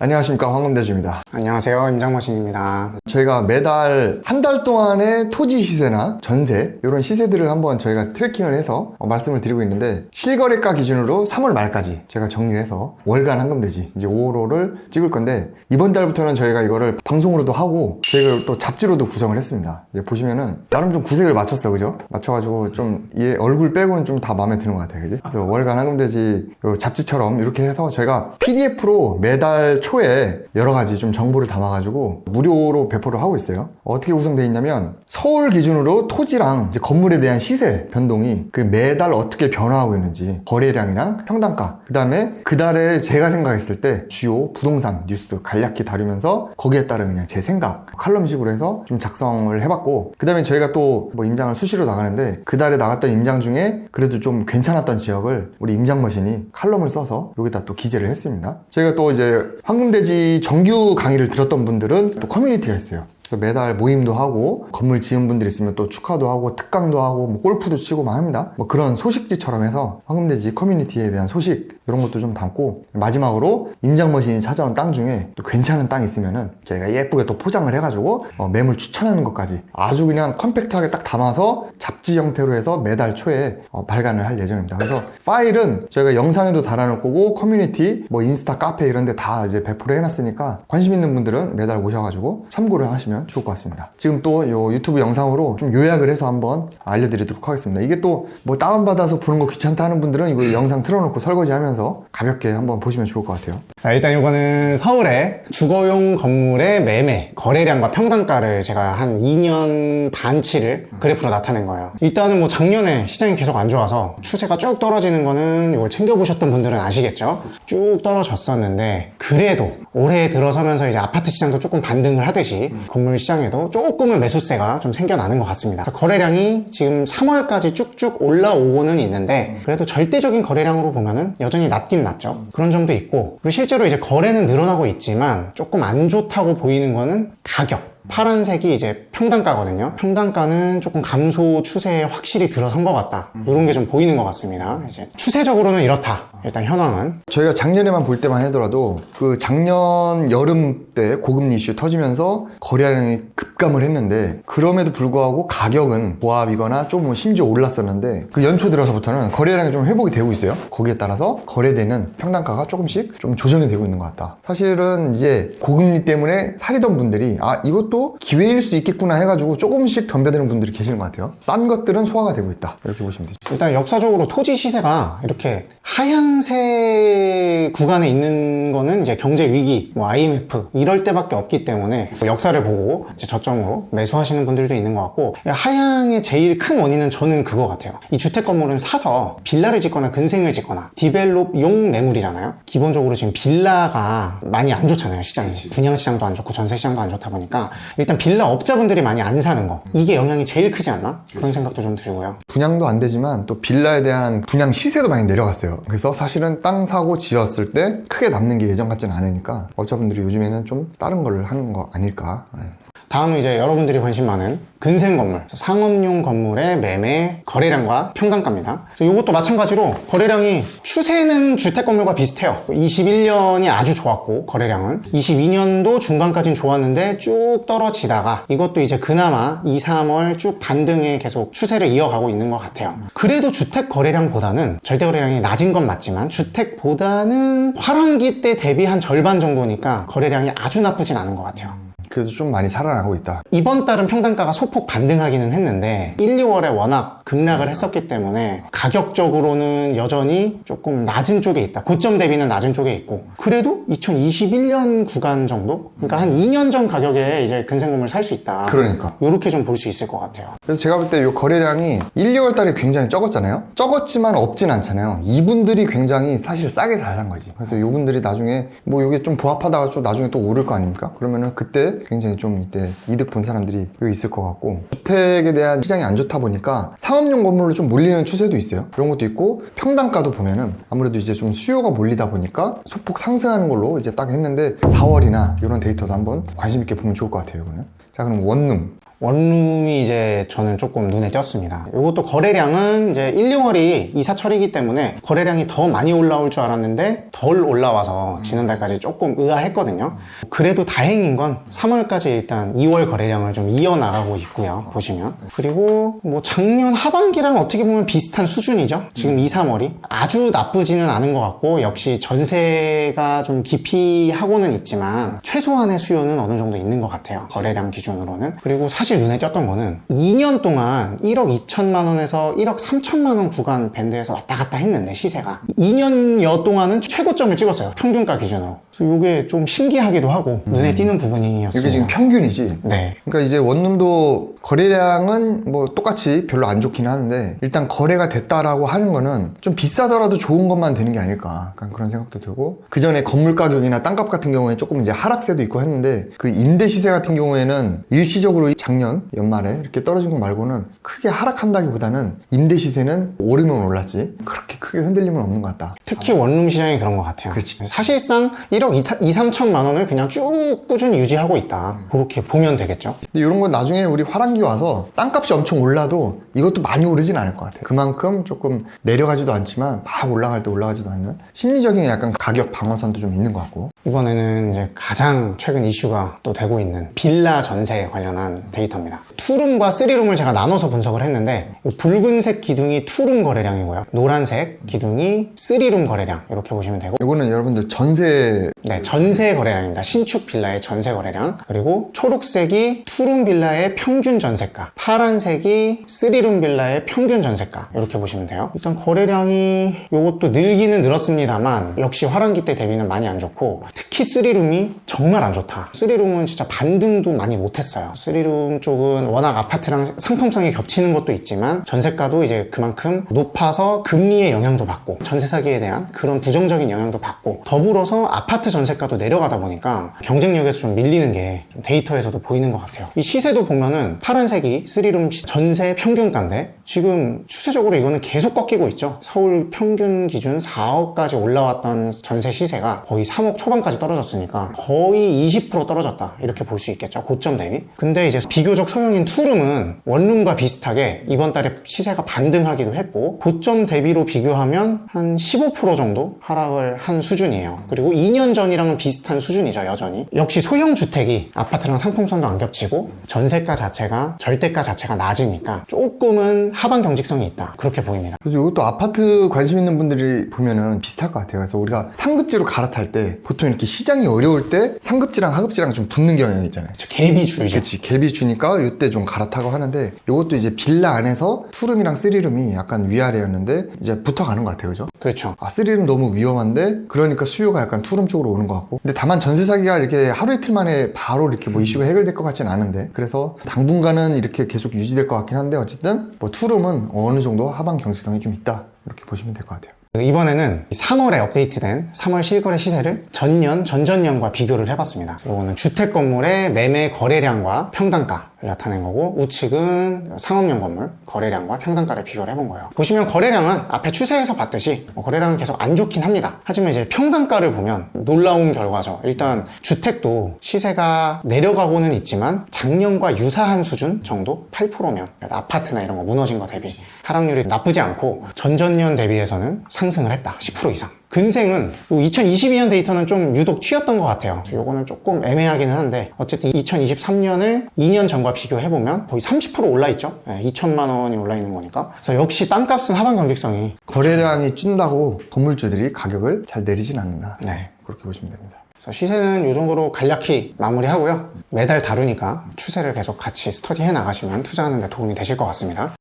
안녕하십니까, 황금대주입니다. 안녕하세요, 임장머신입니다. 저희가 매달 한 달 동안의 토지 시세나 전세 이런 시세들을 한번 저희가 트래킹을 해서 말씀을 드리고 있는데, 실거래가 기준으로 3월 말까지 제가 정리를 해서 월간 황금대지 이제 5월호를 찍을 건데, 이번 달부터는 저희가 이거를 방송으로도 하고 저희가 또 잡지로도 구성을 했습니다. 이제 보시면은 나름 좀 구색을 맞췄어, 그죠? 맞춰가지고 좀 얘 얼굴 빼고는 좀 다 마음에 드는 것 같아요, 그지? 그래서 월간 황금대지 잡지처럼 이렇게 해서 저희가 PDF로 매달 초에 여러 가지 좀 정보를 담아가지고 무료로 배포를 하고 있어요. 어떻게 구성되어 있냐면, 서울 기준으로 토지랑 이제 건물에 대한 시세 변동이 그 매달 어떻게 변화하고 있는지, 거래량이랑 평당가, 그 다음에 그 달에 제가 생각했을 때 주요 부동산 뉴스 간략히 다루면서 거기에 따른 그냥 제 생각 칼럼식으로 해서 좀 작성을 해봤고, 그 다음에 저희가 또 뭐 임장을 수시로 나가는데, 그 달에 나갔던 임장 중에 그래도 좀 괜찮았던 지역을 우리 임장머신이 칼럼을 써서 여기다 또 기재를 했습니다. 저희가 또 이제 황금대지 정규 강의를 들었던 분들은 또 커뮤니티가 있어요. 매달 모임도 하고, 건물 지은 분들 있으면 또 축하도 하고, 특강도 하고, 뭐 골프도 치고 막 합니다. 뭐 그런 소식지처럼 해서 황금대지 커뮤니티에 대한 소식 이런 것도 좀 담고, 마지막으로 임장머신이 찾아온 땅 중에 또 괜찮은 땅 있으면은 저희가 예쁘게 또 포장을 해가지고 매물 추천하는 것까지 아주 그냥 컴팩트하게 딱 담아서 잡지 형태로 해서 매달 초에 발간을 할 예정입니다. 그래서 파일은 저희가 영상에도 달아놓을 거고, 커뮤니티, 뭐 인스타, 카페 이런 데 다 이제 배포를 해놨으니까 관심 있는 분들은 매달 오셔가지고 참고를 하시면 좋을 것 같습니다. 지금 또 요 유튜브 영상으로 좀 요약을 해서 한번 알려드리도록 하겠습니다. 이게 또 뭐 다운받아서 보는 거 귀찮다 하는 분들은 이거 영상 틀어놓고 설거지 하면서 가볍게 한번 보시면 좋을 것 같아요. 자, 일단 이거는 서울의 주거용 건물의 매매, 거래량과 평당가를 제가 한 2년 반치를 그래프로 나타낸 거예요. 일단은 뭐 작년에 시장이 계속 안 좋아서 추세가 쭉 떨어지는 거는 이걸 챙겨보셨던 분들은 아시겠죠? 쭉 떨어졌었는데, 그래도 올해 들어서면서 이제 아파트 시장도 조금 반등을 하듯이 건물 시장에도 조금은 매수세가 좀 생겨나는 것 같습니다. 거래량이 지금 3월까지 쭉쭉 올라오고는 있는데, 그래도 절대적인 거래량으로 보면은 여전히 낮긴 낮죠. 그런 점도 있고, 그리고 실제로 이제 거래는 늘어나고 있지만 조금 안 좋다고 보이는 거는 가격. 파란색이 이제 평당가거든요. 평당가는 조금 감소 추세에 확실히 들어선 것 같다, 이런 게 좀 보이는 것 같습니다. 이제 추세적으로는 이렇다, 일단 현황은. 저희가 작년에만 볼 때만 하더라도 그 작년 여름 때 고금리 이슈 터지면서 거래량이 급감을 했는데, 그럼에도 불구하고 가격은 보합이거나 좀 심지어 올랐었는데, 그 연초 들어서부터는 거래량이 좀 회복이 되고 있어요. 거기에 따라서 거래되는 평당가가 조금씩 좀 조정이 되고 있는 것 같다. 사실은 이제 고금리 때문에 사리던 분들이 이것도 기회일 수 있겠구나 해가지고 조금씩 덤벼드는 분들이 계시는 것 같아요. 싼 것들은 소화가 되고 있다, 이렇게 보시면 되죠. 일단 역사적으로 토지 시세가 이렇게 하향세 구간에 있는 거는 이제 경제 위기, 뭐 IMF 이럴 때밖에 없기 때문에 역사를 보고 이제 저점으로 매수하시는 분들도 있는 것 같고, 하향의 제일 큰 원인은 저는 그거 같아요. 이 주택 건물은 사서 빌라를 짓거나 근생을 짓거나 디벨롭용 매물이잖아요. 기본적으로 지금 빌라가 많이 안 좋잖아요, 시장이. 분양 시장도 안 좋고 전세 시장도 안 좋다 보니까 일단 빌라 업자분들이 많이 안 사는 거, 이게 영향이 제일 크지 않나? 그런 생각도 좀 들고요. 분양도 안 되지만 또 빌라에 대한 분양 시세도 많이 내려갔어요. 그래서 사실은 땅 사고 지었을 때 크게 남는 게 예전 같지는 않으니까 업자분들이 요즘에는 좀 다른 걸 하는 거 아닐까. 다음은 이제 여러분들이 관심 많은 근생 건물, 상업용 건물의 매매 거래량과 평당가입니다. 이것도 마찬가지로 거래량이 추세는 주택 건물과 비슷해요. 21년이 아주 좋았고, 거래량은 22년도 중반까지는 좋았는데 쭉 떨어지다가 이것도 이제 그나마 2, 3월 쭉 반등에 계속 추세를 이어가고 있는 것 같아요. 그래도 주택 거래량보다는, 절대 거래량이 낮은 건 맞지만 주택보다는 화랑기 때 대비 한 절반 정도니까 거래량이 아주 나쁘진 않은 것 같아요. 그래도 좀 많이 살아나고 있다. 이번 달은 평당가가 소폭 반등하기는 했는데 1, 2월에 워낙 급락을 했었기 때문에 가격적으로는 여전히 조금 낮은 쪽에 있다. 고점 대비는 낮은 쪽에 있고, 그래도 2021년 구간 정도? 그러니까 한 2년 전 가격에 이제 근생건물 살 수 있다. 그러니까 이렇게 좀 볼 수 있을 것 같아요. 그래서 제가 볼 때 이 거래량이 1, 2월 달에 굉장히 적었잖아요. 적었지만 없진 않잖아요. 이분들이 굉장히 사실 싸게 잘 산 거지. 그래서 이분들이 나중에 뭐 이게 좀 부합하다가 좀 나중에 또 오를 거 아닙니까? 그러면은 그때 굉장히 좀 이때 이득 본 사람들이 여기 있을 것 같고, 주택에 대한 시장이 안 좋다 보니까 상업용 건물로 좀 몰리는 추세도 있어요. 그런 것도 있고, 평당가도 보면은 아무래도 이제 좀 수요가 몰리다 보니까 소폭 상승하는 걸로 이제 딱 했는데, 4월이나 이런 데이터도 한번 관심 있게 보면 좋을 것 같아요, 이거는. 자, 그럼 원룸. 원룸이 이제 저는 조금 눈에 띄었습니다. 이것도 거래량은 이제 1, 2월이 이사철이기 때문에 거래량이 더 많이 올라올 줄 알았는데 덜 올라와서 지난달까지 조금 의아했거든요. 그래도 다행인 건 3월까지 일단 2월 거래량을 좀 이어나가고 있고요. 보시면. 그리고 뭐 작년 하반기랑 어떻게 보면 비슷한 수준이죠. 지금 2, 3월이 아주 나쁘지는 않은 것 같고 역시 전세가 좀 기피하고는 있지만 최소한의 수요는 어느 정도 있는 것 같아요. 거래량 기준으로는. 그리고 사실 눈에 띄었던 거는 2년 동안 1억 2천만 원에서 1억 3천만 원 구간 밴드에서 왔다 갔다 했는데 시세가 2년여 동안은 최고점을 찍었어요. 평균가 기준으로. 그래서 이게 좀 신기하기도 하고 눈에 띄는 부분이었어요. 이게 지금 평균이지? 네. 그러니까 이제 원룸도 거래량은 뭐 똑같이 별로 안 좋긴 하는데 일단 거래가 됐다라고 하는 거는 좀 비싸더라도 좋은 것만 되는 게 아닐까 약간 그런 생각도 들고 그 전에 건물 가격이나 땅값 같은 경우에 조금 이제 하락세도 있고 했는데 그 임대 시세 같은 경우에는 일시적으로 작년 연말에 이렇게 떨어진 거 말고는 크게 하락한다기보다는 임대 시세는 오르면 올랐지 그렇게 크게 흔들림은 없는 것 같다. 특히 원룸 시장이 그런 것 같아요. 그렇지. 사실상 1억 2, 3천만 원을 그냥 쭉 꾸준히 유지하고 있다. 그렇게 보면 되겠죠. 근데 이런 건 나중에 우리 화랑기 와서 땅값이 엄청 올라도 이것도 많이 오르진 않을 것 같아요. 그만큼 조금 내려가지도 않지만 막 올라갈 때 올라가지도 않는 심리적인 약간 가격 방어선도 좀 있는 것 같고. 이번에는 이제 가장 최근 이슈가 또 되고 있는 빌라 전세 관련한 데이터입니다. 투룸과 쓰리룸을 제가 나눠서 분석을 했는데 이 붉은색 기둥이 투룸 거래량이고요. 노란색 기둥이 쓰리룸 거래량 이렇게 보시면 되고 이거는 여러분들 전세 네, 전세 거래량입니다. 신축 빌라의 전세 거래량. 그리고 초록색이 투룸 빌라의 평균 전세가, 파란색이 쓰리룸 빌라의 평균 전세가 이렇게 보시면 돼요. 일단 거래량이 이것도 늘기는 늘었습니다만 역시 화랑기 때 대비는 많이 안 좋고 특히 쓰리룸이 정말 안 좋다. 쓰리룸은 진짜 반등도 많이 못했어요. 쓰리룸 쪽은 워낙 아파트랑 상품성이 겹치는 것도 있지만 전세가도 이제 그만큼 높아서 금리의 영향도 받고 전세 사기에 대한 그런 부정적인 영향도 받고 더불어서 아파트 전세가도 내려가다 보니까 경쟁력에서 좀 밀리는 게 좀 데이터에서도 보이는 것 같아요. 이 시세도 보면은 파란색이 쓰리룸 전세 평균가인데 지금 추세적으로 이거는 계속 꺾이고 있죠. 서울 평균 기준 4억까지 올라왔던 전세 시세가 거의 3억 초반까지 떨어졌으니까 거의 20% 떨어졌다 이렇게 볼 수 있겠죠. 고점 대비. 근데 이제 비교적 소형인 투룸은 원룸과 비슷하게 이번 달에 시세가 반등하기도 했고 고점 대비로 비교하면 한 15% 정도 하락을 한 수준이에요. 그리고 2년 전이랑은 비슷한 수준이죠. 여전히. 역시 소형 주택이 아파트랑 상품성도 안 겹치고 전세가 자체가 절대가 자체가 낮으니까 조금은 하방 경직성이 있다 그렇게 보입니다. 그래서 이것도 아파트 관심 있는 분들이 보면은 비슷할 것 같아요. 그래서 우리가 상급지로 갈아탈 때 보통 이렇게 시장이 어려울 때 상급지랑 하급지랑 좀 붙는 경향이 있잖아요. 갭이 줄죠. 그치, 갭이 주니까 이때 좀 갈아타고 하는데 이것도 이제 빌라 안에서 투룸이랑 쓰리룸이 약간 위아래였는데 이제 붙어가는 것 같아요. 그죠? 그렇죠. 아, 쓰리룸 너무 위험한데 그러니까 수요가 약간 투룸 쪽으로 오는 것 같고 근데 다만 전세 사기가 이렇게 하루 이틀 만에 바로 이렇게 뭐 이슈가 해결될 것 같진 않은데 그래서 당분간은 이렇게 계속 유지될 것 같긴 한데 어쨌든 뭐 투룸은 어느 정도 하방 경직성이 좀 있다 이렇게 보시면 될 것 같아요. 이번에는 3월에 업데이트된 3월 실거래 시세를 전년, 전전년과 비교를 해봤습니다. 이거는 주택 건물의 매매 거래량과 평당가를 나타낸 거고 우측은 상업용 건물 거래량과 평당가를 비교를 해본 거예요. 보시면 거래량은 앞에 추세에서 봤듯이 거래량은 계속 안 좋긴 합니다. 하지만 이제 평당가를 보면 놀라운 결과죠. 일단 주택도 시세가 내려가고는 있지만 작년과 유사한 수준 정도 8%면 아파트나 이런 거 무너진 거 대비 하락률이 나쁘지 않고 전전년 대비해서는 상승을 했다. 10% 이상. 근생은 2022년 데이터는 좀 유독 튀었던 것 같아요. 요거는 조금 애매하기는 한데 어쨌든 2023년을 2년 전과 비교해보면 거의 30% 올라있죠. 2천만 원이 올라있는 거니까. 그래서 역시 땅값은 하방 경직성이 거래량이 준다고 건물주들이 가격을 잘 내리진 않는다. 네. 그렇게 보시면 됩니다. 그래서 시세는 이 정도로 간략히 마무리하고요. 매달 다루니까 추세를 계속 같이 스터디해 나가시면 투자하는 데 도움이 되실 것 같습니다.